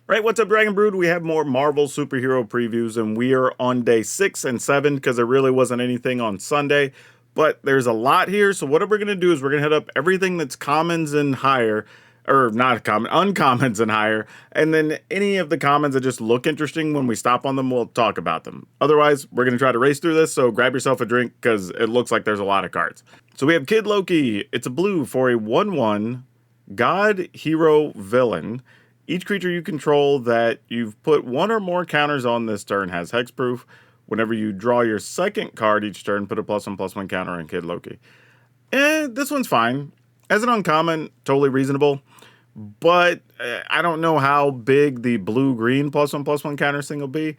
Right, what's up, Dragon Brood? We have more Marvel superhero previews, and we are on day 6 and 7 because there really wasn't anything on Sunday. But there's a lot here, so what we're going to do is we're going to hit up everything that's commons and higher, or not common, uncommons and higher, and then any of the commons that just look interesting when we stop on them, we'll talk about them. Otherwise, we're going to try to race through this, so grab yourself a drink because it looks like there's a lot of cards. So we have Kid Loki. It's a blue for a 1/1 God, Hero, Villain. Each creature you control that you've put one or more counters on this turn has hexproof. Whenever you draw your second card each turn, put a +1/+1 counter on Kid Loki. This one's fine. As an uncommon, totally reasonable. But I don't know how big the blue-green +1/+1 counter thing will be.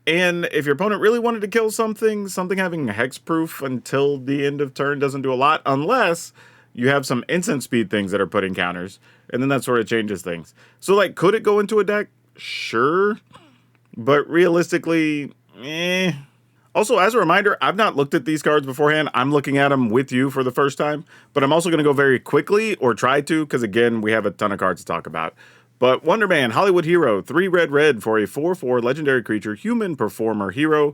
And if your opponent really wanted to kill something having hexproof until the end of turn doesn't do a lot, unless you have some instant speed things that are putting counters, and then that sort of changes things. So, like, could it go into a deck? Sure. But realistically, eh. Also, as a reminder, I've not looked at these cards beforehand. I'm looking at them with you for the first time, but I'm also going to go very quickly, or try to, because again, we have a ton of cards to talk about. But Wonder Man, Hollywood Hero, 3 red for a 4/4 legendary creature, human performer hero.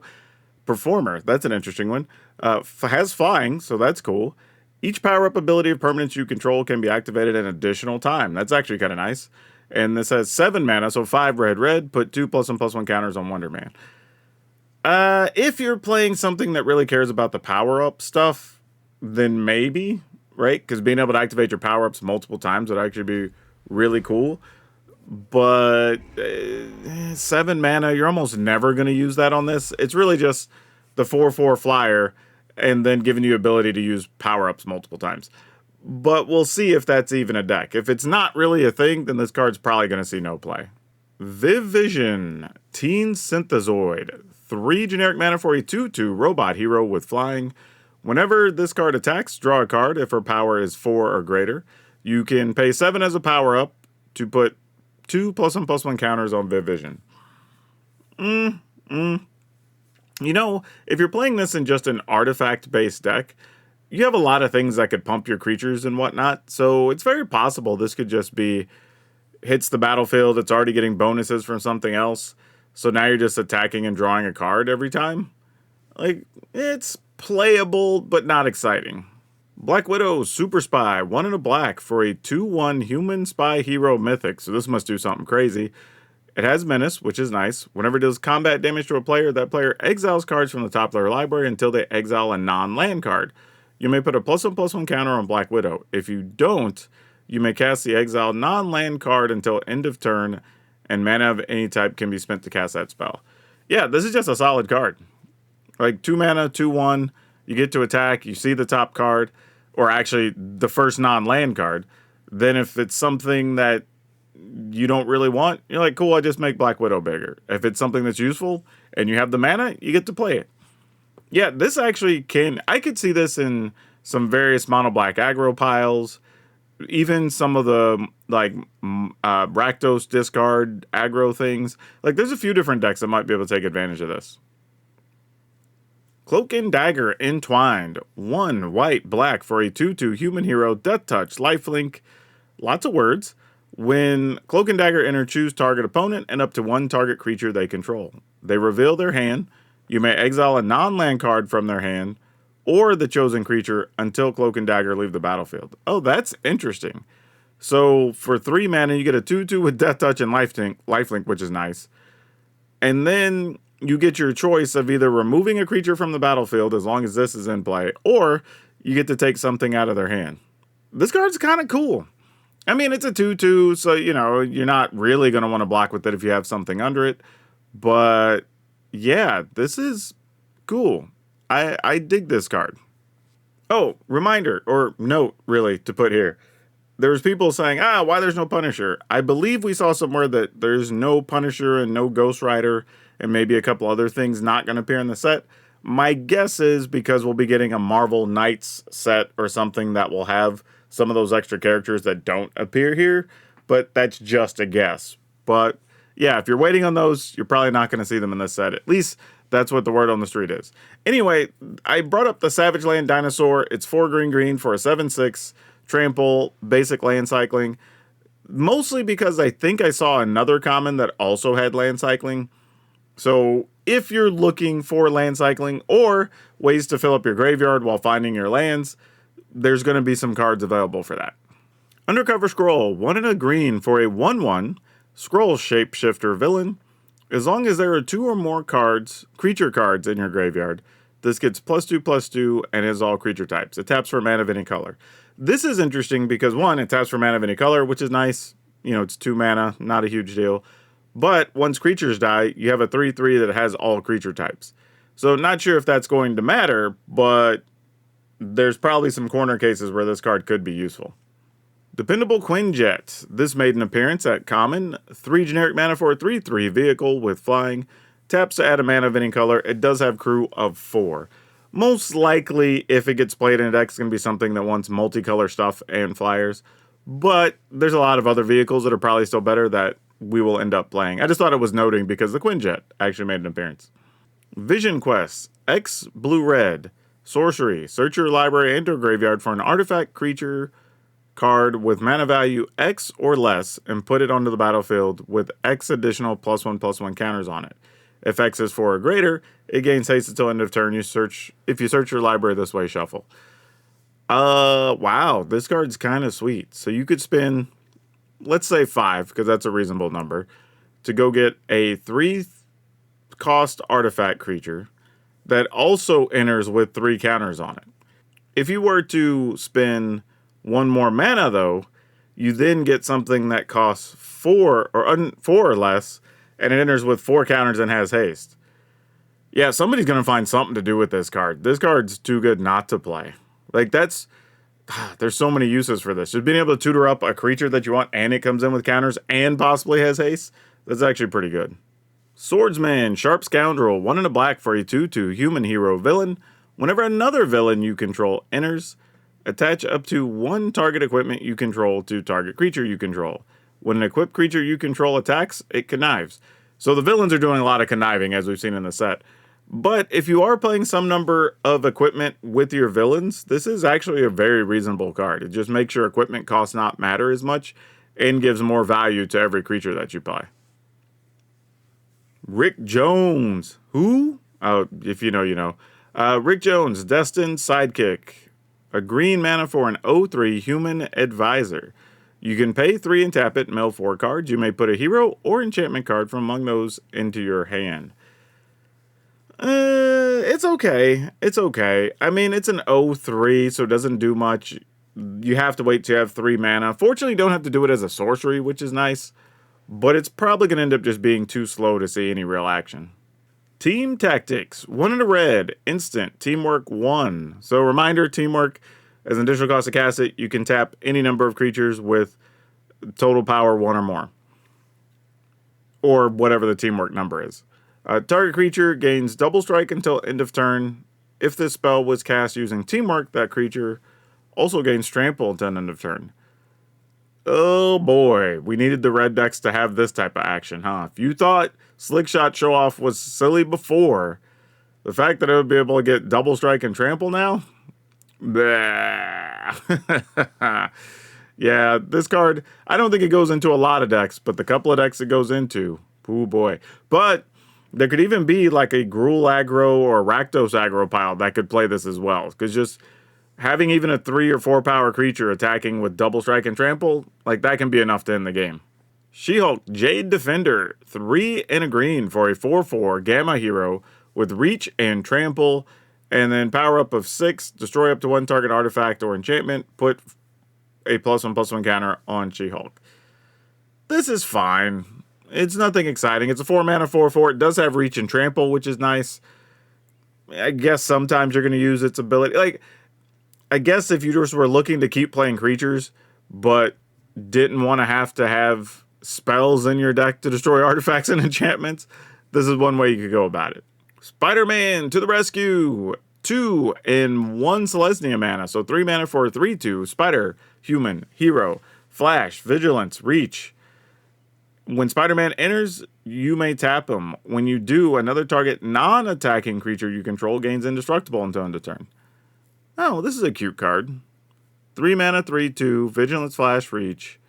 Performer, that's an interesting one. Has flying, so that's cool. Each power-up ability of permanents you control can be activated an additional time. That's actually kind of nice. And this has 7 mana, so 5 red. Put 2 +1/+1 counters on Wonder Man. If you're playing something that really cares about the power-up stuff, then maybe, right? Because being able to activate your power-ups multiple times would actually be really cool. But 7 mana, you're almost never going to use that on this. It's really just the 4/4 flyer and then giving you ability to use power-ups multiple times. But we'll see if that's even a deck. If it's not really a thing, then this card's probably going to see no play. Viv Vision, Teen Synthezoid, 3 generic mana for a 2/2 robot hero with flying. Whenever this card attacks, draw a card if her power is 4 or greater. You can pay 7 as a power-up to put 2 +1/+1 counters on Viv Vision. You know, if you're playing this in just an artifact-based deck, you have a lot of things that could pump your creatures and whatnot, so it's very possible this could just be hits the battlefield, it's already getting bonuses from something else, so now you're just attacking and drawing a card every time. Like, it's playable, but not exciting. Black Widow, Super Spy, 1 and a black for a 2/1 human spy hero mythic, so this must do something crazy. It has Menace, which is nice. Whenever it does combat damage to a player, that player exiles cards from the top of their library until they exile a non-land card. You may put a +1/+1 counter on Black Widow. If you don't, you may cast the exiled non-land card until end of turn, and mana of any type can be spent to cast that spell. Yeah, this is just a solid card. Like 2 mana, 2/1, you get to attack, you see the top card, or actually the first non-land card. Then if it's something that you don't really want, you're like, cool, I just make Black Widow bigger. If it's something that's useful and you have the mana, you get to play it. Yeah, this actually I could see this in some various mono black aggro piles, even some of the like Rakdos discard aggro things. Like, there's a few different decks that might be able to take advantage of this. Cloak and Dagger Entwined, 1 white black for a 2/2 human hero, Death Touch, lifelink, lots of words. When Cloak and Dagger enter, choose target opponent and up to 1 target creature they control. They reveal their hand. You may exile a non-land card from their hand or the chosen creature until Cloak and Dagger leave the battlefield. Oh, that's interesting. So for 3 mana, you get a 2/2 with Death Touch and lifelink, which is nice. And then you get your choice of either removing a creature from the battlefield as long as this is in play, or you get to take something out of their hand. This card's kind of cool. I mean, it's a 2/2, so, you know, you're not really going to want to block with it if you have something under it. But, yeah, this is cool. I dig this card. Oh, reminder, or note, really, to put here. There's people saying, why there's no Punisher? I believe we saw somewhere that there's no Punisher and no Ghost Rider and maybe a couple other things not going to appear in the set. My guess is because we'll be getting a Marvel Knights set or something that will have some of those extra characters that don't appear here, but that's just a guess. But yeah, if you're waiting on those, you're probably not going to see them in this set. At least that's what the word on the street is. Anyway, I brought up the Savage Land Dinosaur. It's 4 green for a 7/6 trample, basic land cycling. Mostly because I think I saw another common that also had land cycling. So if you're looking for land cycling or ways to fill up your graveyard while finding your lands, there's going to be some cards available for that. Undercover Scroll, 1 and a green for a 1/1 Scroll Shapeshifter villain. As long as there are 2 or more creature cards in your graveyard, this gets +2/+2 and is all creature types. It taps for mana of any color. This is interesting because 1, it taps for mana of any color, which is nice. You know, it's 2 mana, not a huge deal. But once creatures die, you have a 3/3 that has all creature types. So not sure if that's going to matter, but there's probably some corner cases where this card could be useful. Dependable Quinjet. This made an appearance at common. 3 generic mana for a 3/3 vehicle with flying. Taps to add a mana of any color. It does have crew of 4. Most likely, if it gets played in a deck, it's going to be something that wants multicolor stuff and flyers. But there's a lot of other vehicles that are probably still better that we will end up playing. I just thought it was noting because the Quinjet actually made an appearance. Vision Quest. X blue-red. Sorcery. Search your library and or graveyard for an artifact creature card with mana value X or less and put it onto the battlefield with X additional +1/+1 counters on it. If X is 4 or greater, it gains haste until end of turn. If you search your library this way, shuffle. Wow, this card's kind of sweet. So you could spend, let's say 5, because that's a reasonable number, to go get a 3-cost artifact creature that also enters with 3 counters on it. If you were to spend 1 more mana, though, you then get something that costs 4 or less, and it enters with 4 counters and has haste. Yeah, somebody's going to find something to do with this card. This card's too good not to play. Like, there's so many uses for this. Just being able to tutor up a creature that you want and it comes in with counters and possibly has haste, that's actually pretty good. Swordsman, Sharp Scoundrel, 1 and a black for a 2/2 human hero villain. Whenever another villain you control enters, attach up to 1 target equipment you control to target creature you control. When an equipped creature you control attacks, it connives. So the villains are doing a lot of conniving, as we've seen in the set. But if you are playing some number of equipment with your villains, this is actually a very reasonable card. It just makes your equipment cost not matter as much and gives more value to every creature that you play. Rick Jones. Who? Oh, if you know, you know. Rick Jones, Destined Sidekick. A green mana for an 0/3 human advisor. You can pay 3 and tap it, mill 4 cards. You may put a hero or enchantment card from among those into your hand. It's okay. It's okay. I mean, it's an 0/3, so it doesn't do much. You have to wait till you have 3 mana. Fortunately, you don't have to do it as a sorcery, which is nice. But it's probably going to end up just being too slow to see any real action. Team Tactics, 1 and a red, instant, teamwork 1. So reminder, teamwork, as an additional cost to cast it, you can tap any number of creatures with total power 1 or more. Or whatever the teamwork number is. Target creature gains double strike until end of turn. If this spell was cast using teamwork, that creature also gains trample until end of turn. Oh boy, we needed the red decks to have this type of action, huh? If you thought Slickshot Show Off was silly before, the fact that it would be able to get double strike and trample now? Yeah, this card, I don't think it goes into a lot of decks, but the couple of decks it goes into, oh boy. But there could even be like a Gruul aggro or Rakdos aggro pile that could play this as well. Because just having even a 3 or 4 power creature attacking with double strike and trample, like that can be enough to end the game. She-Hulk Jade Defender, 3 and a green for a 4/4 gamma hero with reach and trample, and then power up of 6, destroy up to 1 target artifact or enchantment, put a +1/+1 counter on She-Hulk. This is fine. It's nothing exciting. It's a 4 mana 4/4. It does have reach and trample, which is nice. I guess sometimes you're going to use its ability. Like, I guess if you just were looking to keep playing creatures, but didn't want to have spells in your deck to destroy artifacts and enchantments, this is one way you could go about it. Spider-Man to the rescue. 2 and 1 Selesnya mana. So 3 mana for a 3/2. Spider, human, hero, flash, vigilance, reach. When Spider-Man enters, you may tap him. When you do, another target non-attacking creature you control gains indestructible until end of turn. Oh, this is a cute card. 3 mana, 3/2, vigilance, flash, reach.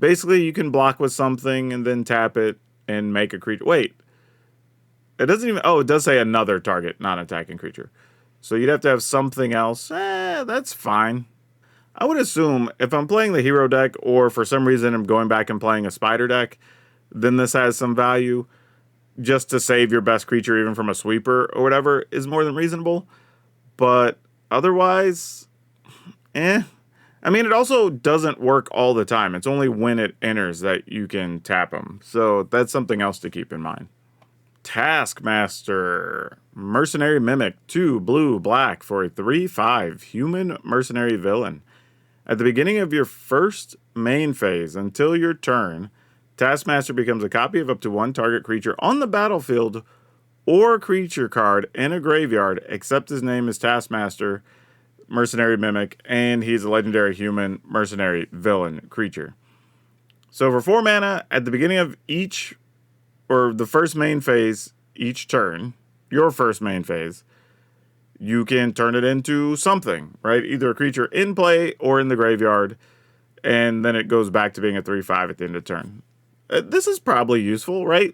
Basically, you can block with something and then tap it and make a creature. Wait, it doesn't even. Oh, it does say another target, non-attacking creature. So you'd have to have something else. That's fine. I would assume if I'm playing the hero deck, or for some reason I'm going back and playing a spider deck, then this has some value. Just to save your best creature, even from a sweeper or whatever, is more than reasonable. But otherwise, eh. I mean, it also doesn't work all the time. It's only when it enters that you can tap them. So that's something else to keep in mind. Taskmaster. Mercenary Mimic. 2 blue, black for a 3/5 human mercenary villain. At the beginning of your first main phase until your turn, Taskmaster becomes a copy of up to one target creature on the battlefield or creature card in a graveyard, except his name is Taskmaster, Mercenary Mimic, and he's a legendary human mercenary villain creature. So for 4 mana, at the beginning of each, or the first main phase, each turn, your first main phase, you can turn it into something, right? Either a creature in play or in the graveyard, and then it goes back to being a 3/5 at the end of turn. This is probably useful, right?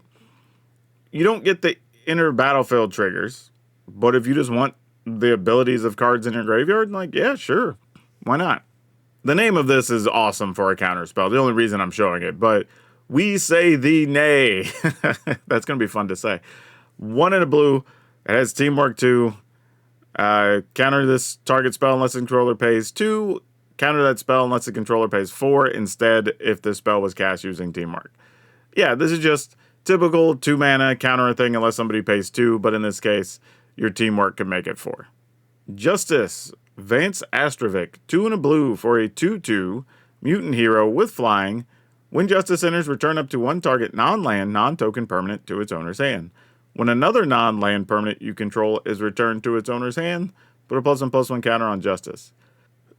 You don't get the inner battlefield triggers, but if you just want the abilities of cards in your graveyard, like, yeah, sure. Why not? The name of this is awesome for a counter spell. The only reason I'm showing it, but we say thee nay. That's going to be fun to say. 1 and a blue. It has teamwork 2. Counter this target spell unless the controller pays 2. Counter that spell unless the controller pays 4 instead if the spell was cast using teamwork. Yeah, this is just typical 2 mana counter a thing unless somebody pays 2, but in this case, your teamwork can make it 4. Justice. Vance Astrovic. 2 and a blue for a 2/2 mutant hero with flying. When Justice enters, return up to one target non-land, non-token permanent to its owner's hand. When another non-land permanent you control is returned to its owner's hand, put a +1/+1 counter on Justice.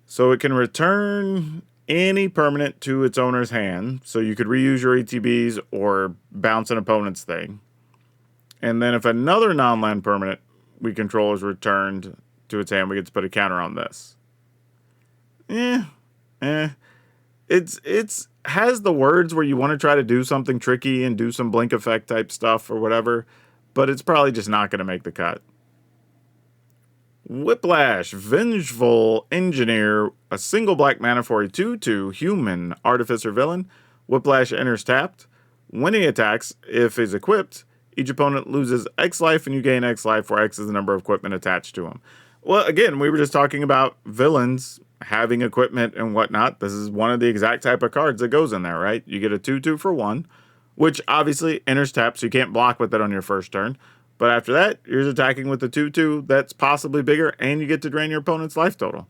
So it can return any permanent to its owner's hand. So you could reuse your ETBs or bounce an opponent's thing. And then if another non-land permanent we control is returned to its hand, we get to put a counter on this. It's has the words where you want to try to do something tricky and do some blink effect type stuff or whatever, but it's probably just not going to make the cut. Whiplash, Vengeful Engineer, a single black mana for a 2/2 human artificer villain. Whiplash enters tapped. When he attacks, if he's equipped, each opponent loses X life and you gain X life, where X is the number of equipment attached to him. Well, again, we were just talking about villains having equipment and whatnot. This is one of the exact type of cards that goes in there, right? You get a 2/2 for 1, which obviously enters tapped, so you can't block with it on your first turn. But after that, you're attacking with the 2/2 that's possibly bigger, and you get to drain your opponent's life total.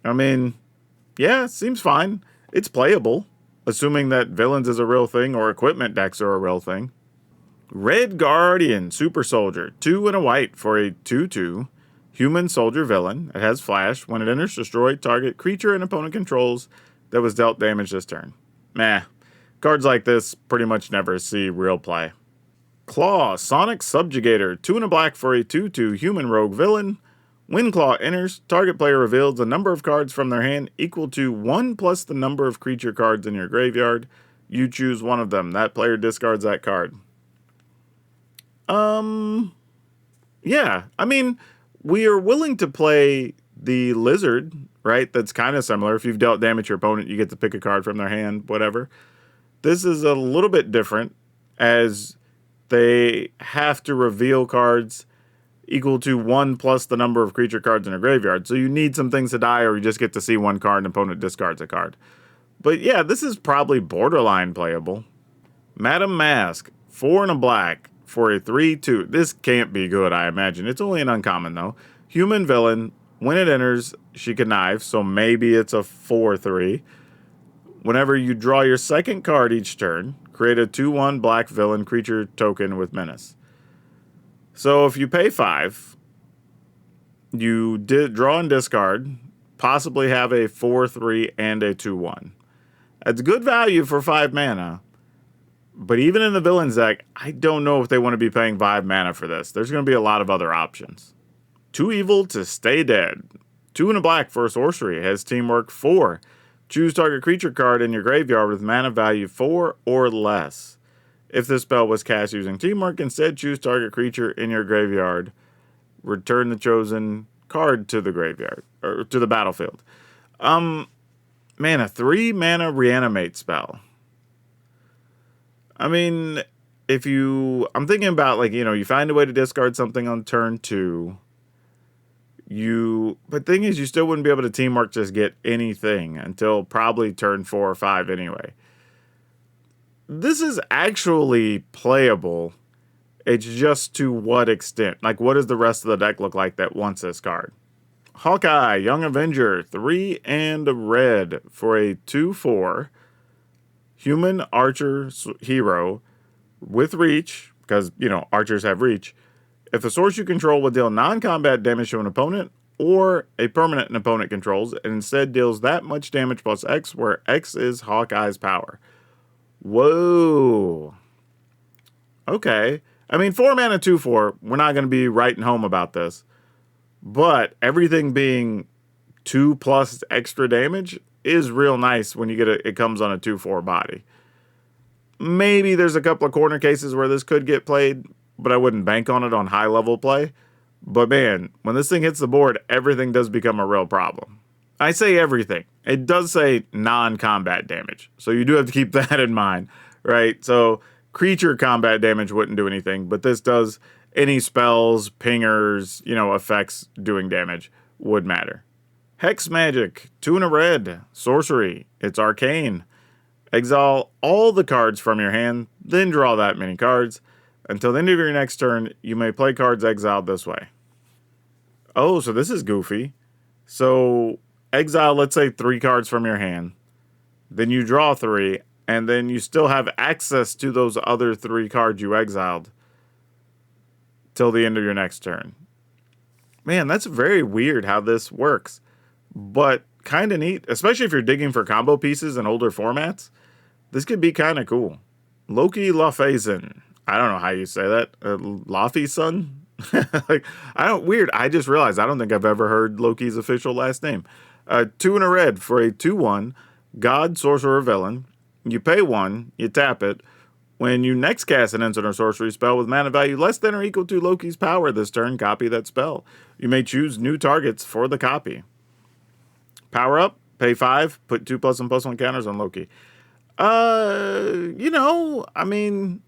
I mean, yeah, seems fine. It's playable, assuming that villains is a real thing or equipment decks are a real thing. Red Guardian, Super Soldier, 2 and a white for a 2/2 human soldier villain. It has flash. When it enters, destroy target creature an opponent controls that was dealt damage this turn. Meh. Cards like this pretty much never see real play. Claw, Sonic Subjugator, 2 and a black for a 2/2 human rogue villain. When Claw enters, target player reveals the number of cards from their hand equal to 1 plus the number of creature cards in your graveyard. You choose one of them. That player discards that card. Yeah. I mean, we are willing to play the Lizard, right? That's kind of similar. If you've dealt damage to your opponent, you get to pick a card from their hand, whatever. This is a little bit different, as they have to reveal cards equal to 1 plus the number of creature cards in a graveyard. So you need some things to die, or you just get to see one card and opponent discards a card. But yeah, this is probably borderline playable. Madam Mask, 4 and a black for a 3/2. This can't be good, I imagine. It's only an uncommon, though. Human villain. When it enters, she connives, so maybe it's a 4/3. Whenever you draw your second card each turn, create a 2/1 black villain creature token with menace. So if you pay 5, you draw and discard, possibly have a 4/3 and a 2/1. That's good value for 5 mana. But even in the villains deck, I don't know if they want to be paying 5 mana for this. There's going to be a lot of other options. Too evil to stay dead. 2 and a black for a sorcery. It has teamwork 4. Choose target creature card in your graveyard with mana value 4 or less. If this spell was cast using Teamwork, instead choose target creature in your graveyard. Return the chosen card to the graveyard, or to the battlefield. Man, a 3 mana reanimate spell. I mean, I'm thinking about, like, you find a way to discard something on turn 2. But thing is, you still wouldn't be able to Teamwork just get anything until probably turn 4 or 5 anyway. This is actually playable. It's just to what extent? Like, what does the rest of the deck look like that wants this card? Hawkeye, Young Avenger, 3 and a red for a 2/4 human archer hero with reach, because, archers have reach. If the source you control will deal non-combat damage to an opponent or a permanent an opponent controls, and instead deals that much damage plus X, where X is Hawkeye's power. Whoa. Okay. I mean, 4 mana 2/4, we're not going to be writing home about this. But everything being 2 plus extra damage is real nice when you get it comes on a 2/4 body. Maybe there's a couple of corner cases where this could get played, but I wouldn't bank on it on high level play. But man, when this thing hits the board, everything does become a real problem. I say everything. It does say non-combat damage, so you do have to keep that in mind, right? So creature combat damage wouldn't do anything, but this does. Any spells, pingers, effects doing damage would matter. Hex Magic, 2 and a red, sorcery. It's arcane. Exile all the cards from your hand, then draw that many cards. Until the end of your next turn, you may play cards exiled this way. Oh, so this is goofy. So exile, let's say, 3 cards from your hand. Then you draw 3, and then you still have access to those other 3 cards you exiled till the end of your next turn. Man, that's very weird how this works, but kind of neat, especially if you're digging for combo pieces in older formats. This could be kind of cool. Loki Lafayzen. I don't know how you say that. Lafayson? Weird. I just realized I don't think I've ever heard Loki's official last name. 2 and a red for a 2/1 God Sorcerer Villain. You pay 1, you tap it. When you next cast an instant or sorcery spell with mana value less than or equal to Loki's power this turn, copy that spell. You may choose new targets for the copy. Power up, pay 5, put 2+ and +1 counters on Loki. I mean,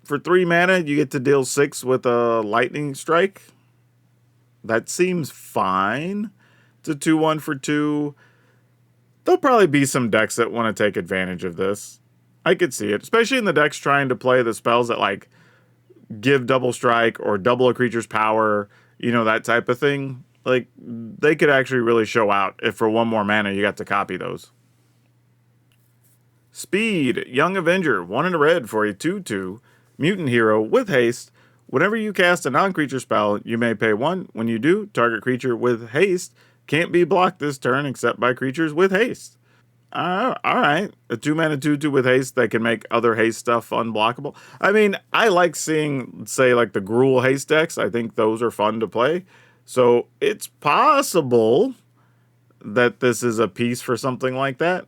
for 3 mana, you get to deal 6 with a lightning strike. That seems fine. It's a 2/1 for 2. There'll probably be some decks that want to take advantage of this. I could see it, especially in the decks trying to play the spells that, like, give double strike or double a creature's power, that type of thing. Like, they could actually really show out if for 1 more mana you got to copy those. Speed, Young Avenger, 1 and a red for a 2/2 mutant hero with haste. Whenever you cast a non-creature spell, you may pay 1. When you do, target creature with haste can't be blocked this turn except by creatures with haste. All right. A 2 mana 2/2 with haste that can make other haste stuff unblockable. I mean, I like seeing, say, like the Gruul haste decks. I think those are fun to play. So it's possible that this is a piece for something like that.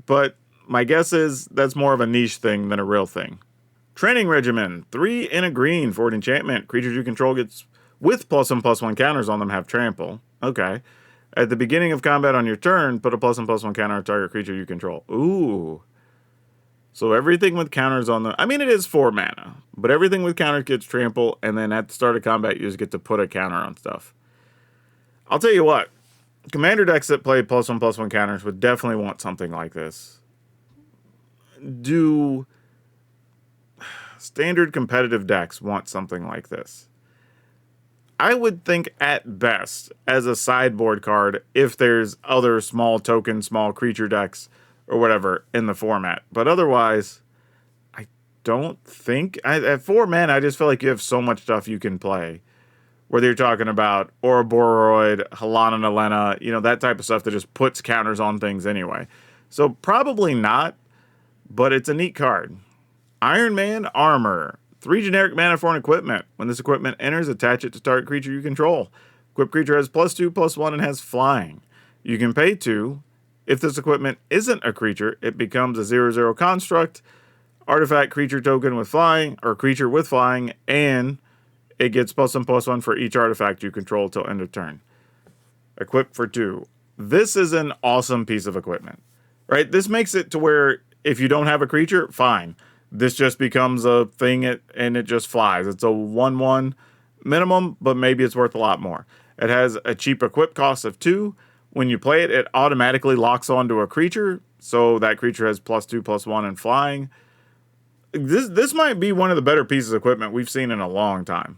But my guess is that's more of a niche thing than a real thing. Training Regimen, 3 and a green for an enchantment. Creatures you control gets with +1/+1 counters on them have trample. Okay. At the beginning of combat on your turn, put a +1/+1 counter on target creature you control. Ooh. So everything with counters on the... I mean, it is 4 mana, but everything with counters gets trample, and then at the start of combat, you just get to put a counter on stuff. I'll tell you what. Commander decks that play +1/+1 counters would definitely want something like this. Do standard competitive decks want something like this? I would think at best as a sideboard card if there's other small token, small creature decks or whatever in the format. But otherwise, I don't think... at 4 mana, I just feel like you have so much stuff you can play. Whether you're talking about Ouroboros, Halana Nalena, that type of stuff that just puts counters on things anyway. So probably not, but it's a neat card. Iron Man Armor. 3 generic mana for an equipment. When this equipment enters, attach it to target creature you control. Equipped creature has +2/+1 and has flying. You can pay 2, If this equipment isn't a creature, it becomes a 0/0 construct, artifact creature token with flying, or creature with flying, and it gets +1/+1 for each artifact you control till end of turn. Equip for 2. This is an awesome piece of equipment, right? This makes it to where if you don't have a creature, fine. This just becomes a thing and it just flies. It's a 1/1 minimum, but maybe it's worth a lot more. It has a cheap equip cost of 2. When you play it, it automatically locks onto a creature, so that creature has +2/+1 and flying. This might be one of the better pieces of equipment we've seen in a long time.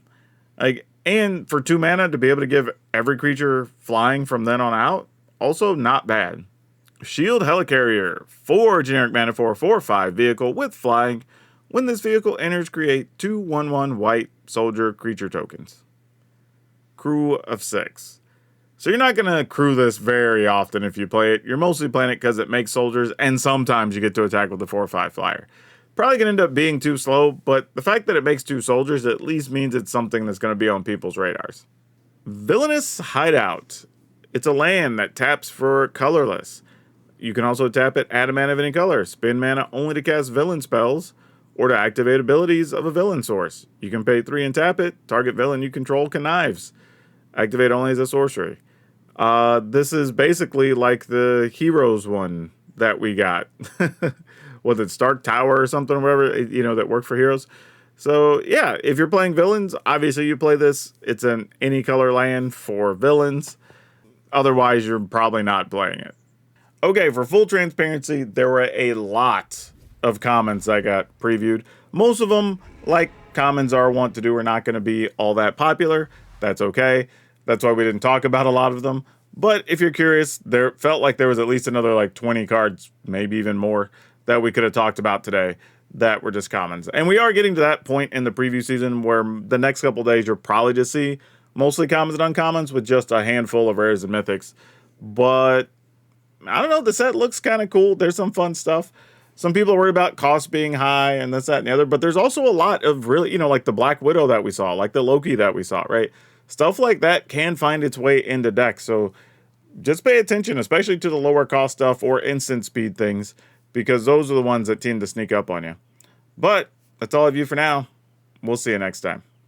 Like, and for 2 mana to be able to give every creature flying from then on out, also not bad. Shield Helicarrier, 4 generic mana for a 4/5 vehicle with flying. When this vehicle enters, create 2 1/1 white soldier creature tokens. Crew of 6. So you're not going to crew this very often if you play it. You're mostly playing it because it makes soldiers, and sometimes you get to attack with the 4/5 flyer. Probably going to end up being too slow, but the fact that it makes 2 soldiers at least means it's something that's going to be on people's radars. Villainous Hideout. It's a land that taps for colorless. You can also tap it, add a mana of any color, spend mana only to cast villain spells, or to activate abilities of a villain source. You can pay 3 and tap it, target villain you control connives. Activate only as a sorcery. This is basically like the Heroes one that we got. Was it Stark Tower or something, or whatever, you know, that worked for Heroes? So, yeah, if you're playing villains, obviously you play this. It's an any color land for villains. Otherwise, you're probably not playing it. Okay, for full transparency, there were a lot of comments I got previewed. Most of them, like commons are wont to do, are not going to be all that popular. That's okay. That's why we didn't talk about a lot of them. But if you're curious, there felt like there was at least another like 20 cards, maybe even more, that we could have talked about today that were just commons. And we are getting to that point in the preview season where the next couple days you'll probably just see mostly commons and uncommons with just a handful of rares and mythics. But I don't know, the set looks kind of cool. There's some fun stuff. Some people are worried about costs being high and this, that, and the other, but there's also a lot of really, you know, like the Black Widow that we saw, like the Loki that we saw, right? Stuff like that can find its way into decks. So just pay attention, especially to the lower cost stuff or instant speed things, because those are the ones that tend to sneak up on you. But that's all I have you for now. We'll see you next time.